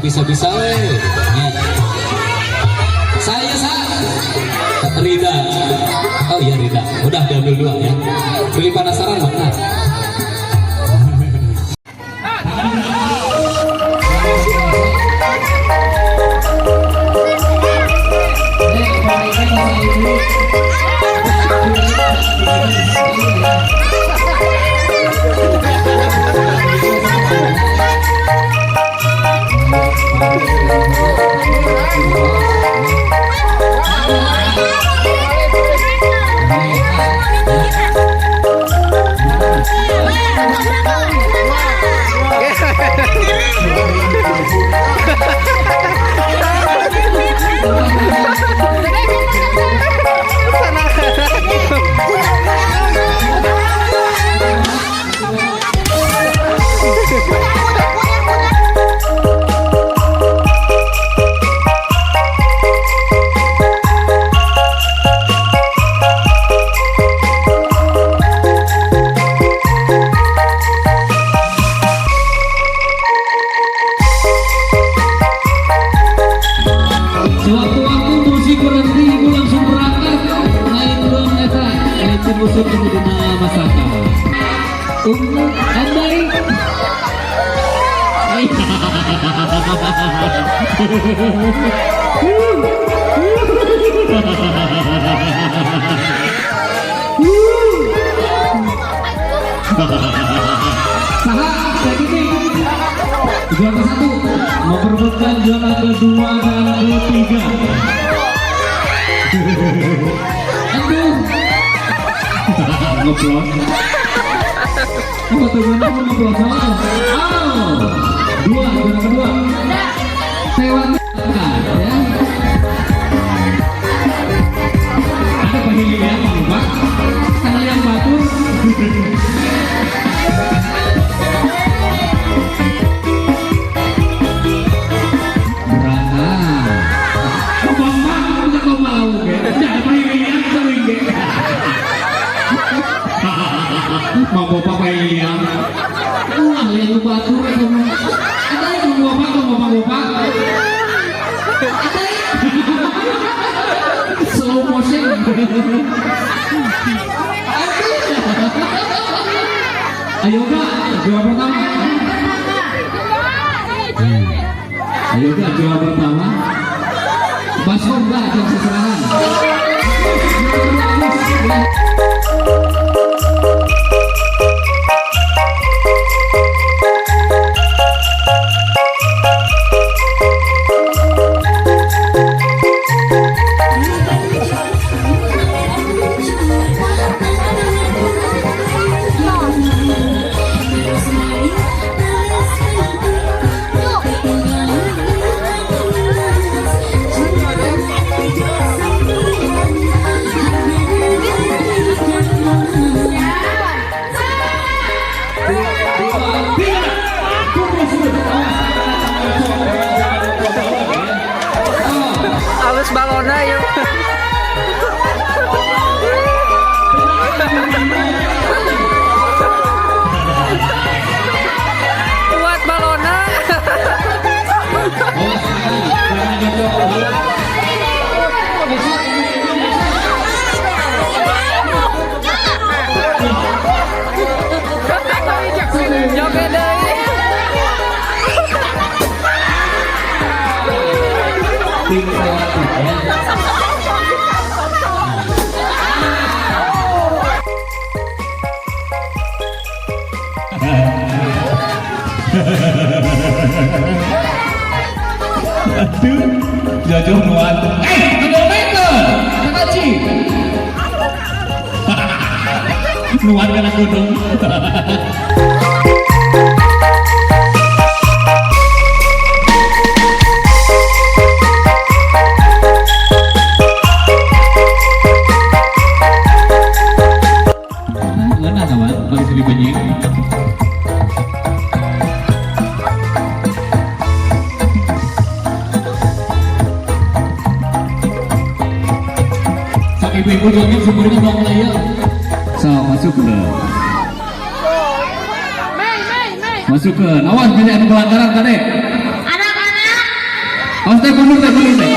Bisa-bisa saya Rida. Oh iya Rida, udah diambil dua ya. Beli penasaran mana? Sewaktu-waktu musik berhenti, ibu langsung berangkat naik drum eta itu musik kemudian masakan andai juara satu memperebutkan juara kedua dan ketiga. Aduh, ngeblok. Oh, teman-teman ngeblok sama. Oh, juara kedua. Sewan ya. Ada pemilihan Pak. Karena yang batur. Mau bapak pilihan, wah yang batu itu, ada yang mau bapak, slow motion, ayo kak, juara pertama. Ayo ke juara pertama. Baskom Mbak yang seserangan. Awas balona yuk. Kuat balona. Joget deui. Aduh, jauh nuan. Troublemaker, Kakashi. Nuan kena gunung. Mana kawan? Bagi sini banyak. Ibu-ibu joget sumbernya bang laya. So masuk ke. Masuk ke. Awas banyak pelanggaran tadi. Anak-anak. Awas teh mundur teh.